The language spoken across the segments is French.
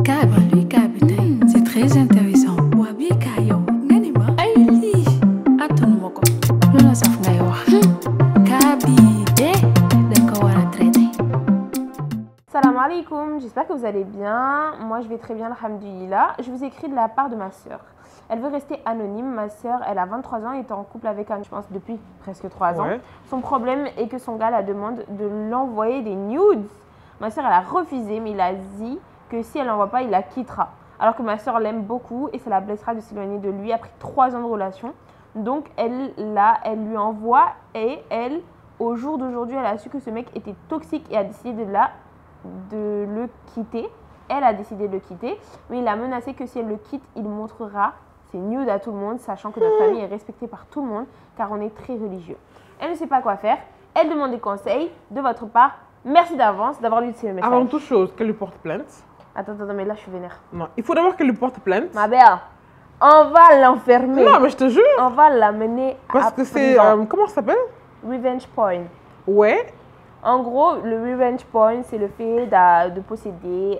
C'est très intéressant. Wabi kayo, nganima aili. Attends moko. Lola saf ngay wax. Kabi de dañ ko wara traiter. Salam alaikum, j'espère que vous allez bien. Moi je vais très bien, alhamdoulilah. Je vous écris de la part de ma sœur. Elle veut rester anonyme. Ma sœur, elle a 23 ans et est en couple avec un, je pense, depuis presque 3 ans. Son problème est que son gars la demande de l'envoyer des nudes. Ma sœur, elle a refusé, mais il a dit que si elle n'envoie pas, il la quittera. Alors que ma sœur l'aime beaucoup et ça la blessera de s'éloigner de lui après 3 ans de relation. Donc, elle lui envoie et elle, au jour d'aujourd'hui, elle a su que ce mec était toxique et a décidé de le quitter. Elle a décidé de le quitter, mais il a menacé que si elle le quitte, il montrera ses nudes à tout le monde, sachant que notre famille est respectée par tout le monde, car on est très religieux. Elle ne sait pas quoi faire. Elle demande des conseils de votre part. Merci d'avance d'avoir lu ce message. Avant toute chose, qu'elle lui porte plainte. Attends, mais là, je suis vénère. Non, il faut d'abord qu'elle lui porte plainte. Ma belle, on va l'enfermer. Non, mais je te jure. On va l'amener à Parce que c'est... comment ça s'appelle? Revenge porn. Ouais. En gros, le revenge porn, c'est le fait de posséder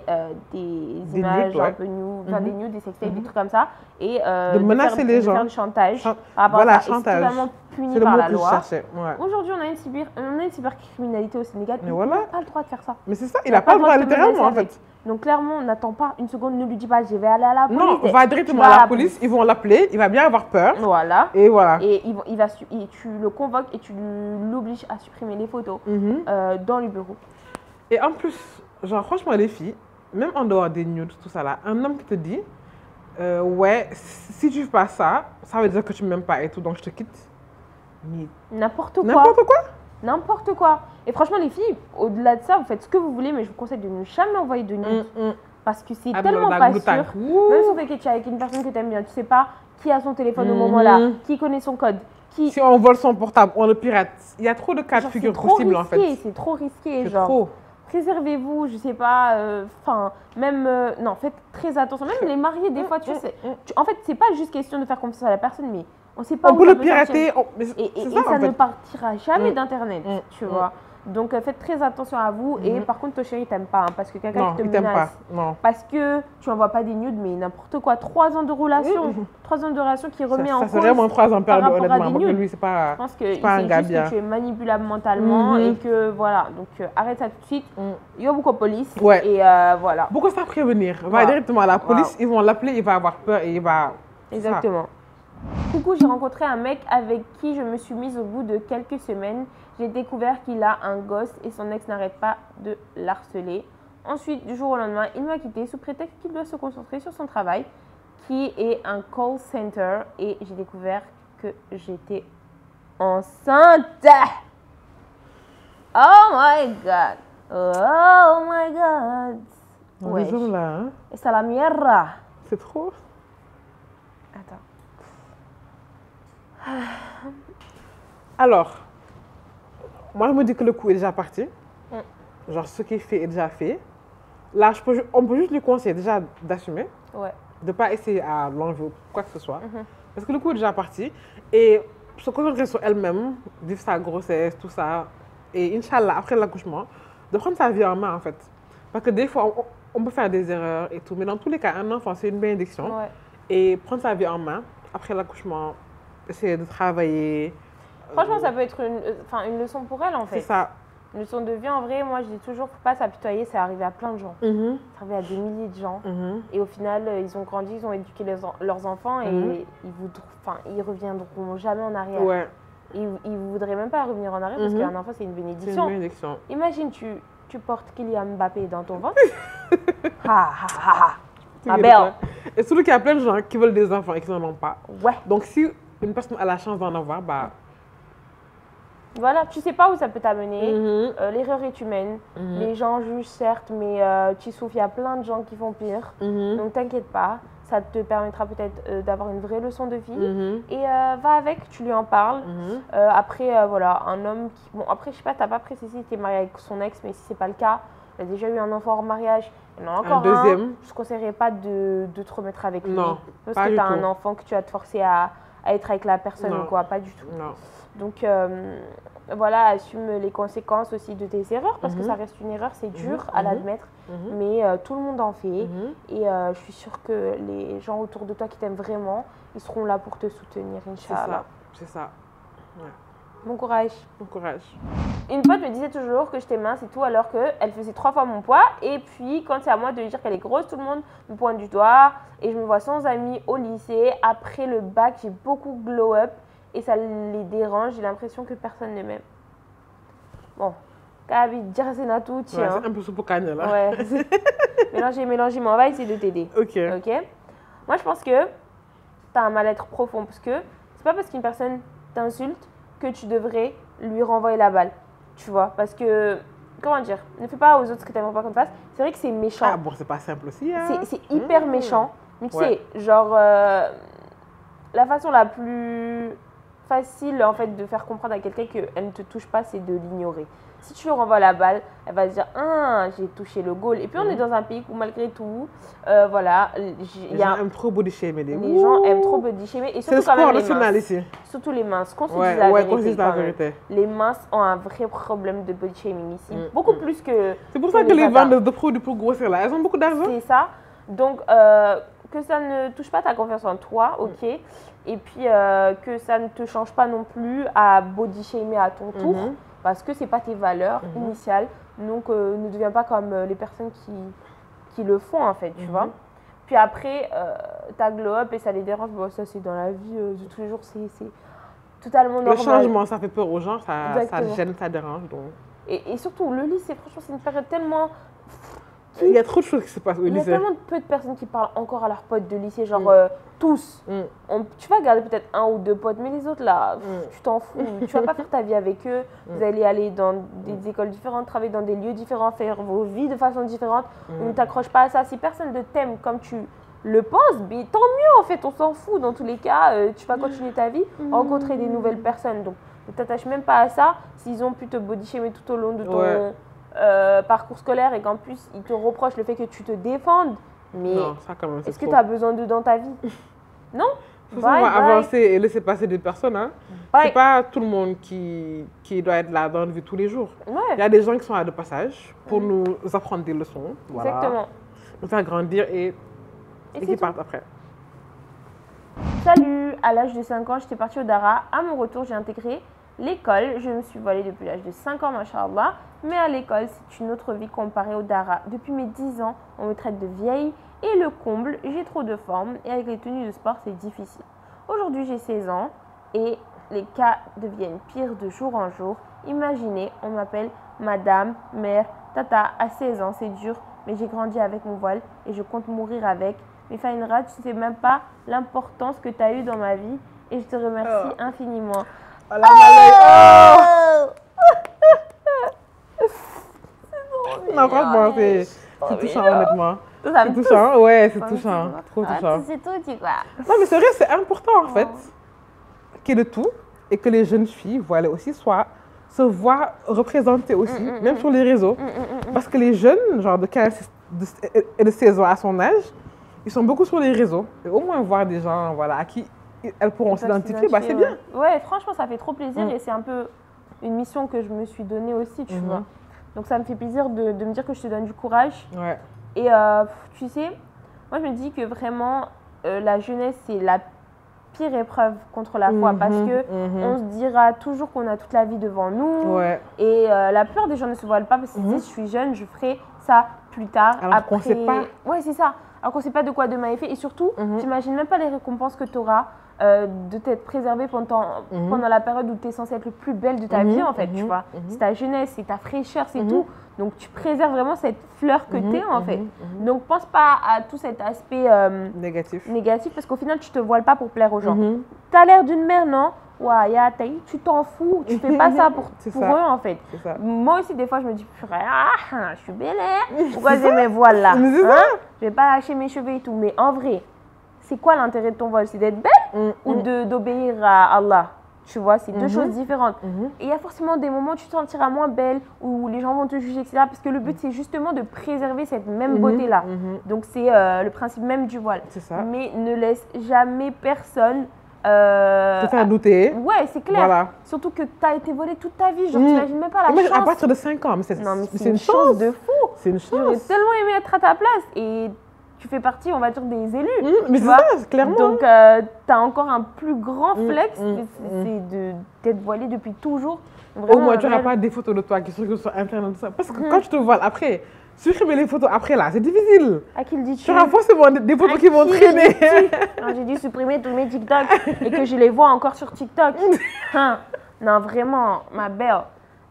des images nudes, un peu nudes, enfin des nudes, des sextapes, des trucs comme ça. Et de menacer les gens. De faire du chantage. Voilà, chantage. chantage. C'est totalement puni C'est le par mot la que je loi. cherchais. Ouais. Aujourd'hui, on a une cybercriminalité au Sénégal. Mais Il voilà. n'a pas le droit de faire ça. Mais c'est ça, il n'a pas le droit littéralement en fait. Donc clairement, n'attends pas une seconde, ne lui dis pas je vais aller à la police. Non, va directement à la police, ils vont l'appeler, il va bien avoir peur. Voilà. Et voilà. Et tu le convoques et tu l'obliges à supprimer les photos dans le bureau. Et en plus, genre franchement les filles, même en dehors des nudes, tout ça là, un homme qui te dit ouais, si tu fais pas ça, ça veut dire que tu m'aimes pas et tout, donc je te quitte. N'importe quoi. N'importe quoi. N'importe quoi. Et franchement, les filles, au-delà de ça, vous faites ce que vous voulez, mais je vous conseille de ne jamais envoyer de nudes. Parce que c'est tellement pas sûr. Même si vous faites avec une personne que tu aimes bien, tu sais pas qui a son téléphone au moment-là, qui connaît son code. Si on vole son portable, on le pirate. Il y a trop de cas de figure possibles en fait. C'est trop risqué. C'est trop. Préservez-vous, je sais pas, non, faites très attention. Même les mariés, des fois, tu sais, en fait, c'est pas juste question de faire confiance à la personne, mais on sait pas où ça peut pirater. Et ça ne partira jamais d'Internet, tu vois. Donc, faites très attention à vous. Et par contre, ton chéri t'aime pas, parce que quelqu'un qui te menace. Non. Parce que tu n'envoies pas des nudes, mais n'importe quoi. 3 ans de relation. 3 ans de relation qui remet en cause. Ça serait vraiment 3 ans perdu, honnêtement. Parce que lui, c'est pas. Je pense que c'est un gars bien. Que tu es manipulable mentalement et que voilà. Donc, arrête ça tout de suite. Il y a beaucoup de police. Ouais. Et voilà. Beaucoup ça prévenir. Va directement à la police, ils vont l'appeler, il va avoir peur et il va. Exactement. Coucou, j'ai rencontré un mec avec qui je me suis mise au bout de quelques semaines. J'ai découvert qu'il a un gosse et son ex n'arrête pas de l'harceler. Ensuite, du jour au lendemain, il m'a quitté sous prétexte qu'il doit se concentrer sur son travail, qui est un call center. Et j'ai découvert que j'étais enceinte. Oh my God. Oh my God. Ouais. Là, hein? Et c'est la mierda. C'est trop. Attends. Alors, moi je me dis que le coup est déjà parti. Genre ce qui est fait est déjà fait. Là, on peut juste lui conseiller déjà d'assumer. Ouais. De ne pas essayer à l'enlever ou quoi que ce soit. Parce que le coup est déjà parti. Et se concentrer sur elle-même, vivre sa grossesse, tout ça. Et Inch'Allah, après l'accouchement, de prendre sa vie en main en fait. Parce que des fois, on peut faire des erreurs et tout. Mais dans tous les cas, un enfant, c'est une bénédiction. Ouais. Et prendre sa vie en main, après l'accouchement, essayer de travailler. Franchement, ça peut être une leçon pour elle en fait. C'est ça. Une leçon de vie en vrai, moi je dis toujours, faut pas s'apitoyer, c'est arrivé à plein de gens. C'est arrivé à des milliers de gens. Et au final, ils ont grandi, ils ont éduqué leurs enfants et ils reviendront jamais en arrière. Ouais. Ils voudraient même pas revenir en arrière parce qu'un enfant c'est une bénédiction. C'est une bénédiction. Imagine, tu portes Kylian Mbappé dans ton ventre. Ma belle. Et surtout qu'il y a plein de gens qui veulent des enfants et qui n'en ont pas. Ouais. Donc si une personne a la chance d'en avoir, bah. Voilà, tu sais pas où ça peut t'amener. L'erreur est humaine. Les gens jugent certes, mais tu souffres, il y a plein de gens qui font pire. Donc t'inquiète pas, ça te permettra peut-être d'avoir une vraie leçon de vie. Et va avec, tu lui en parles. Après, voilà, un homme qui... Bon, après, je sais pas, t'as pas précisé si t'es marié avec son ex, mais si c'est pas le cas, il a déjà eu un enfant hors mariage. Il y en a encore un deuxième. Je ne conseillerais pas de te remettre avec lui. Non, parce que tu as un enfant que tu vas te forcer à à être avec la personne Non. ou quoi, pas du tout. Non. Donc voilà, assume les conséquences aussi de tes erreurs parce que ça reste une erreur, c'est dur à l'admettre, mais tout le monde en fait. Et je suis sûre que les gens autour de toi qui t'aiment vraiment, ils seront là pour te soutenir, Inch'Allah. C'est ça. Ouais. Bon courage. Bon courage. Une pote me disait toujours que j'étais mince et tout, alors qu'elle faisait 3 fois mon poids. Et puis, quand c'est à moi de lui dire qu'elle est grosse, tout le monde me pointe du doigt. Et je me vois sans amis au lycée. Après le bac, j'ai beaucoup glow up. Et ça les dérange. J'ai l'impression que personne ne m'aime. Bon, Kabi, dire c'est tout, Ouais, tiens. c'est un peu soupe au cagnes, là. Ouais. Mélanger, mais on va essayer de t'aider. Ok. Ok. Moi, je pense que tu as un mal-être profond. Parce que c'est pas parce qu'une personne t'insulte que tu devrais lui renvoyer la balle. Tu vois, parce que, comment dire, ne fais pas aux autres ce que tu n'aimerais pas qu'on te fasse. C'est vrai que c'est méchant. Ah bon, c'est pas simple aussi. Hein. C'est hyper méchant. Mais tu Ouais. sais, genre, la façon la plus facile en fait de faire comprendre à quelqu'un qu'elle ne te touche pas, c'est de l'ignorer. Si tu lui renvoies la balle, elle va se dire ah, j'ai touché le goal. Et puis on est dans un pays où malgré tout, voilà, Les gens aiment trop body shamer. les gens aiment trop body shamer et C'est le surtout quand sport même les national minces. ici. Surtout les minces. Qu'on se Ouais, dise la ouais, vérité. qu'on se dise la quand même. vérité. Les minces ont un vrai problème de body shaming ici. Beaucoup plus que. C'est pour ça que les vendeuses de produits pour grossir là, elles ont beaucoup d'argent. C'est ça. Donc, que ça ne touche pas ta confiance en toi, ok. Et puis, que ça ne te change pas non plus à body shamer à ton tour, parce que ce n'est pas tes valeurs initiales. Donc, ne deviens pas comme les personnes qui le font, en fait, tu vois. Puis après, ta glow up et ça les dérange, bon, ça c'est dans la vie de tous les jours, c'est totalement normal. Le changement, ça fait peur aux gens, ça Exactement. gêne, ça dérange. Donc. Et surtout, le lycée, franchement, c'est une période tellement... Il y a trop de choses qui se passent au Il y a lycée. tellement de peu de personnes qui parlent encore à leurs potes de lycée, genre tous. Tu vas garder peut-être 1 ou 2 potes, mais les autres là, tu t'en fous. Tu vas pas faire ta vie avec eux. Vous allez aller dans des écoles différentes, travailler dans des lieux différents, faire vos vies de façon différente. Ne t'accroche pas à ça. Si personne ne t'aime comme tu le penses, mais tant mieux en fait, on s'en fout. Dans tous les cas, tu vas continuer ta vie, rencontrer des nouvelles personnes. Donc ne t'attache même pas à ça. S'ils ont pu te body shamer tout au long de ton... parcours scolaire et qu'en plus ils te reprochent le fait que tu te défendes, mais Non, ça quand même, est-ce que trop. tu as besoin d'eux dans ta vie? Non? Il faut savoir avancer et laisser passer des personnes. Hein. C'est pas tout le monde qui doit être là dans la vie tous les jours. Ouais. Il y a des gens qui sont là de passage pour nous apprendre des leçons. Voilà. Exactement. Nous faire grandir et qui partent après. Salut, à l'âge de 5 ans, j'étais partie au Dara. À mon retour, j'ai intégré l'école. Je me suis voilée depuis l'âge de 5 ans, machallah. Mais à l'école, c'est une autre vie comparée au Dara. Depuis mes 10 ans, on me traite de vieille. Et le comble, j'ai trop de forme. Et avec les tenues de sport, c'est difficile. Aujourd'hui, j'ai 16 ans. Et les cas deviennent pires de jour en jour. Imaginez, on m'appelle madame, mère, tata. À 16 ans, c'est dur. Mais j'ai grandi avec mon voile. Et je compte mourir avec. Mais Fainra, tu ne sais même pas l'importance que tu as eue dans ma vie. Et je te remercie infiniment. Oh la malade. Non, franchement, c'est touchant, honnêtement. C'est touchant, ouais, c'est touchant. Trop touchant. C'est tout, tu vois. Non, mais c'est vrai, c'est important, en fait, qu'il y ait de tout et que les jeunes filles, voilà, aussi, se voient représentées aussi, même sur les réseaux. Parce que les jeunes, genre de 15 et de 16 ans à son âge, ils sont beaucoup sur les réseaux. Et au moins voir des gens, voilà, à qui elles pourront s'identifier, bah, c'est bien. Ouais, franchement, ça fait trop plaisir et c'est un peu une mission que je me suis donnée aussi, tu vois. Donc ça me fait plaisir de me dire que je te donne du courage. Ouais. Et tu sais, moi je me dis que vraiment la jeunesse c'est la pire épreuve contre la foi parce que on se dira toujours qu'on a toute la vie devant nous. Ouais. Et la plupart des gens ne se voilent pas parce qu'ils disent je suis jeune, je ferai ça plus tard. Alors qu'on sait pas. Ouais, c'est ça. Alors qu'on ne sait pas de quoi demain est fait. Et surtout, t'imagines même pas les récompenses que tu auras de t'être préservée pendant la période où tu es censée être le plus belle de ta vie, en fait, tu vois. C'est ta jeunesse, c'est ta fraîcheur, c'est tout. Donc, tu préserves vraiment cette fleur que tu es, en fait. Donc, pense pas à tout cet aspect négatif parce qu'au final, tu te voiles pas pour plaire aux gens. Tu as l'air d'une mère, non? Ouais, tu t'en fous, tu fais pas ça pour eux, en fait. Moi aussi, des fois, je me dis, purée, je suis belle, pourquoi j'ai mes voiles là? Je vais pas lâcher mes cheveux et tout. Mais en vrai, c'est quoi l'intérêt de ton voile? C'est d'être belle ou d'obéir à Allah? Tu vois, c'est deux choses différentes. Et il y a forcément des moments où tu te sentiras moins belle, où les gens vont te juger, etc. Parce que le but, c'est justement de préserver cette même beauté-là. Donc, c'est le principe même du voile. Mais ne laisse jamais personne Te faire douter. Ouais, c'est clair. Voilà. Surtout que tu as été volé toute ta vie. Genre, tu n'imagines même pas la Imagine, chance. à partir de 5 ans, mais Non, mais c'est c'est une chance de fou. C'est une J'aurais chance. tellement aimé être à ta place. Et tu fais partie, on va dire, des élus. Mais tu c'est vois. ça, clairement. Donc, tu as encore un plus grand flex. C'est d'être voilé depuis toujours. Au Vraiment, moins, tu n'auras réel. pas des photos de toi qui circulent sur Internet. Tout ça. Parce que quand tu te voiles après, supprimer les photos après là, c'est difficile. À qui le dis-tu? Tu auras forcément des photos À qui vont qui le traîner. dis-tu? Non, j'ai dû supprimer tous mes TikTok et que je les vois encore sur TikTok. Hein. Non, vraiment, ma belle,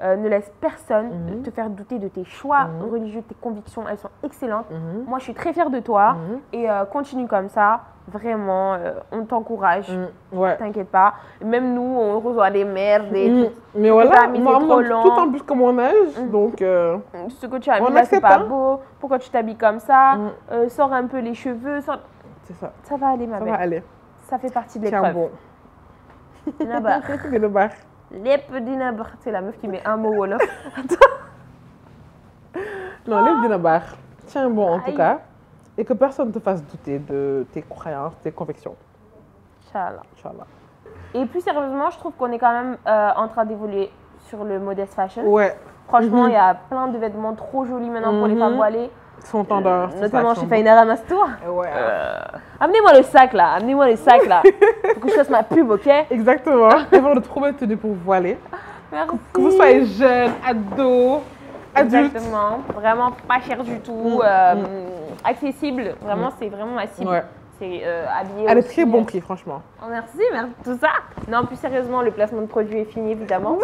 ne laisse personne te faire douter de tes choix religieux, tes convictions. Elles sont excellentes. Moi, je suis très fière de toi et continue comme ça. Vraiment, on t'encourage. Ouais. T'inquiète pas. Même nous, on reçoit des merdes et Mais que voilà, t'as mis, c'est trop tout long. en plus que mon âge. Donc, ce que tu as on mis là, c'est accepte, pas hein. beau. Pourquoi tu t'habilles comme ça? Sors un peu les cheveux. c'est ça. Ça va aller, ma Ça belle. va aller. Ça fait partie de Tiens l'épreuve. bon. Dinabar. C'est le bar. Lep dinabar. C'est la meuf qui met un mot wolof. Non, lève dina bar. Tiens bon en tout Aïe. cas. Et que personne ne te fasse douter de tes croyances, tes convictions. Inch'Allah. Inch'Allah. Et plus sérieusement, je trouve qu'on est quand même en train d'évoluer sur le modest fashion. Ouais. Franchement, il y a plein de vêtements trop jolis maintenant pour les femmes voilées. Son tendance. Notamment chez Faina Ramastour. Ouais. Amenez-moi le sac là. Amenez-moi le sac là. Faut que je fasse ma pub, ok? Exactement. Et vraiment de trop belles tenues pour voiler. Merci. Que vous soyez jeune, ado, adulte. Exactement. Vraiment pas cher du tout. Accessible. Vraiment, c'est vraiment ma cible. Ouais. C'est habillé Elle est aussi. très bon prix, franchement. Oh, merci tout ça. Non, plus sérieusement, le placement de produit est fini, évidemment.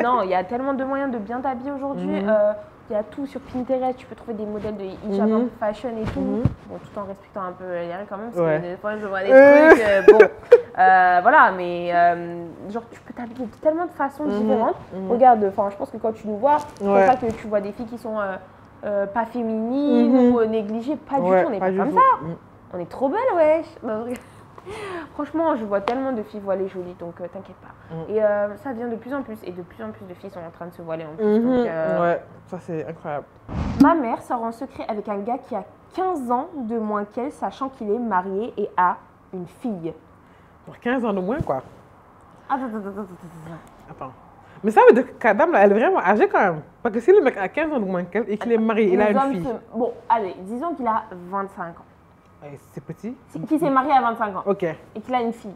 Non, il y a tellement de moyens de bien t'habiller aujourd'hui. Il y a tout sur Pinterest, tu peux trouver des modèles de hijab un peu fashion et tout. Bon, tout en respectant un peu les règles quand même, parce Ouais. que des fois je vois des trucs, bon, voilà, mais genre tu peux t'habiller de tellement de façons différentes. Regarde, enfin, je pense que quand tu nous vois, c'est Ouais. pas que tu vois des filles qui sont pas féminines ou négligées, pas du tout, on n'est pas du comme tout. ça. On est trop belles, wesh. Bah, franchement, je vois tellement de filles voilées jolies, donc t'inquiète pas. Et ça vient de plus en plus, et de plus en plus de filles sont en train de se voiler en plus. Donc, Ouais, ça c'est incroyable. ma mère sort en secret avec un gars qui a 15 ans de moins qu'elle, sachant qu'il est marié et a une fille. Pour 15 ans de moins, quoi. Attends. Attends. Mais ça veut dire que la dame, là, elle est vraiment âgée quand même. Parce que si le mec a 15 ans de moins qu'elle et qu'il est marié, il a Les une hommes fille. Bon, allez, disons qu'il a 25 ans. C'est petit. Qui s'est marié à 25 ans Ok. et qu'il a une fille.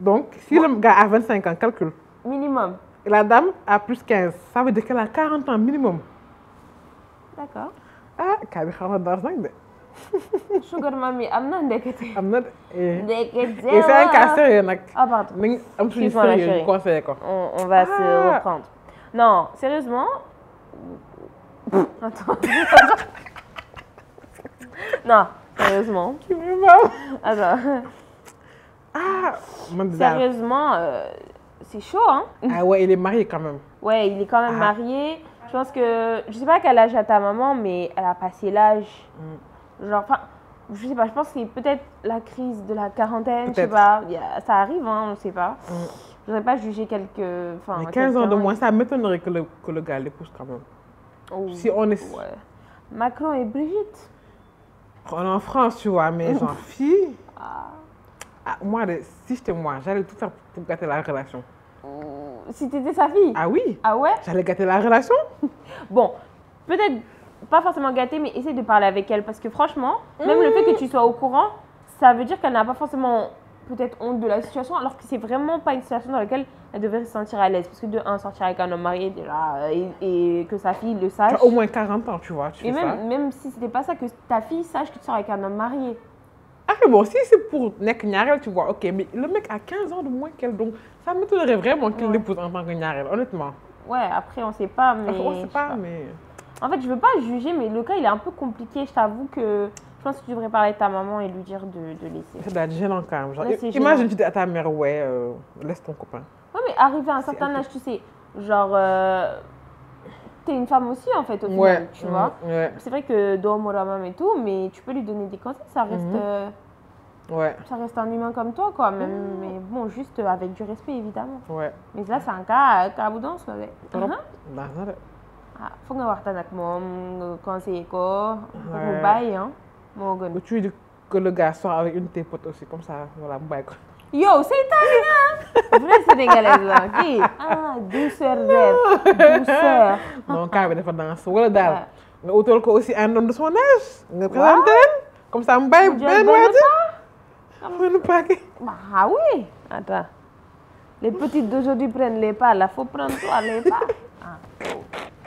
Donc, si le gars a 25 ans, calcule. Minimum. Et la dame a plus 15. Ça veut dire qu'elle a 40 ans minimum. D'accord. Ah, Kabi xaw na nag de. Sugar mami, am na ndekete. Am na de. Ndekete. Et c'est un cas sérieux nag. Ah, pardon. nañ am suñu Excuse-moi, la sérieux chérie. ñu conseillé ko. On va se reprendre. Non, sérieusement. Attends. Non, sérieusement. Kii muy maam. Attends. Ah, man daal. Sérieusement, c'est chaud, hein? Ah ouais, il est marié quand même. Ouais, il est quand même marié. Je pense que. Je sais pas quel âge a ta maman, mais elle a passé l'âge. Genre, enfin. Je sais pas, je pense que c'est peut-être la crise de la quarantaine, je sais Peut-être. pas. Ça arrive, hein, on sait pas. Je voudrais pas juger quelques. Enfin, Mais 15 ans de quelqu'un. moins, ça m'étonnerait que le gars l'épouse quand même. Oh, Si on est, ouais. Macron et Brigitte. on est en France, tu vois, mais genre fille. Ah, moi, si j'étais moi, j'allais tout faire pour gâter la relation. Si t'étais sa fille. Ah oui, Ah ouais? j'allais gâter la relation. Bon, peut-être pas forcément gâtée, mais essaye de parler avec elle. Parce que franchement, même le fait que tu sois au courant, ça veut dire qu'elle n'a pas forcément peut-être honte de la situation, alors que c'est vraiment pas une situation dans laquelle elle devrait se sentir à l'aise. Parce que de un, sortir avec un homme marié déjà, et que sa fille le Tu sache. as au moins 40 ans, tu vois, tu Et fais ça. même si c'était pas ça, que ta fille sache que tu sors avec un homme marié. Ah mais bon, si c'est pour nek ñaarel, tu vois, ok, mais le mec a 15 ans de moins qu'elle, donc ça m'étonnerait vraiment qu'il l'épouse en tant que ñaarel, honnêtement. Ouais, après on sait pas, mais. Enfin, on sait je sais pas, mais... En fait, je veux pas juger, mais le cas il est un peu compliqué. Je t'avoue que je pense que tu devrais parler à ta maman et lui dire de laisser. Ça doit être gênant quand même. Genre, Ouais, c'est imagine, gênant. tu dis à ta mère, ouais, laisse ton copain. Ouais, mais arrivé à un certain un peu- âge, tu sais, genre, t'es une femme aussi en fait, au final, Ouais, tu vois. Ouais, C'est vrai que Dom Ramam et tout, mais tu peux lui donner des conseils, ouais, ça reste un humain comme toi, quoi. Même, mais bon, juste avec du respect, évidemment. ouais. Mais là, c'est un cas boudance, ouais. Trop. Baax na de. Ah, faut nga waxtaan ak moom, nga conseiller ko, pour mu Ouais. bàyyi, hein, moo gën. Ou tu dis que le gars sort avec une de tes potes aussi, comme ça, voilà, mu bàyyi ko. Yo, c'est italien. Vraie sénégalaise là. Kii. Ah, douceur rêve. Douceur. non cas bi dafa danse wala daal. Ouais. nga utal ko aussi un homme de son âge. nga présenté leen comme ça mu bàyyi Mu jël benn benn waati. pas. benn paquet. Bah oui. Attends. Les petites d'aujourd'hui prennent les pas. Là, faut prendre toi les pas. Ah, oh.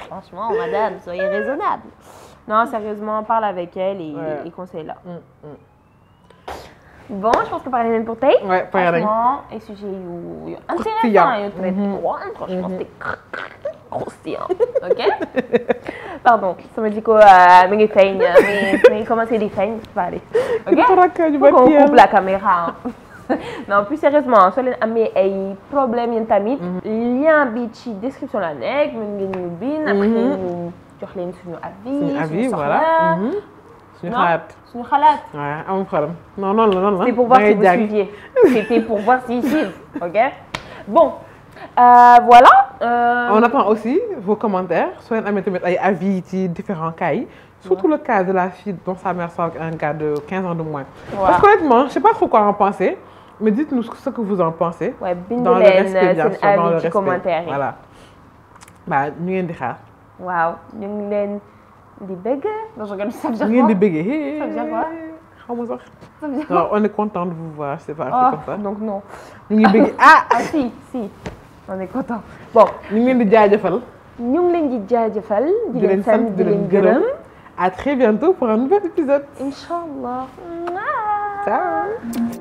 Franchement, madame, soyez raisonnable. Non, sérieusement, parle avec elle Ouais. et conseille-la. Bon, je pense que parler même pour tey. Ouais, pare nañ. Franchement, ay sujet yu Croustillant. intéressant yu traité. Ouais, franchement, c'était croustillant. OK? Pardon, sama jikko mi ngi feeñ, mi ngi commencé di feeñ. Allez. OK? Faut qu'on coupe la caméra. Non, plus sérieusement, soo leen amee ay problèmes yéen tamit. Lien bi ci description la nekk, mën ngeen ñu bind. Après ñu jox leen suñu avis. avis suñu voilà. soxla. suñu Non, xalaat. suñu xalaat. waaw amul problème non noonu la noonu la. C'était pour voir da si ngay vous jàng. suiviez. C'était pour voir s'ils suivent. OK? Bon. Voilà. On attend aussi vos commentaires soo leen amee tamit ay avis ci différents cas yi. Surtout le cas de la fille dont sa mère sort avec un gars de 15 ans de moins. Ouais. Parce qu'honnêtement, je sais pas trop quoi en penser, mais dites-nous ce que vous en pensez. Ouais, bind Dans le leen respect, bien seen sûr, dans le avis ci respect. commentaire yi. Voilà. Bah, ñu ngeen di xaar. Waaw, ñu ngi leen di bëgg. Non, je regarde ça veut dire ñu ngeen di quoi? bëggee. Ça veut dire quoi? xaw ma sax. Ça veut dire Non, on est content de vous voir, c'est pas Oh, comme ça. donc non. ñu ngi bëggee ah. Ah si, on est content. Bon, ñu ngi leen di jaajëfal. ñu ngi leen di jaajëfal, di leen sant di leen gërëm. À très bientôt pour un nouvel épisode. Inch'Allah. Ciao.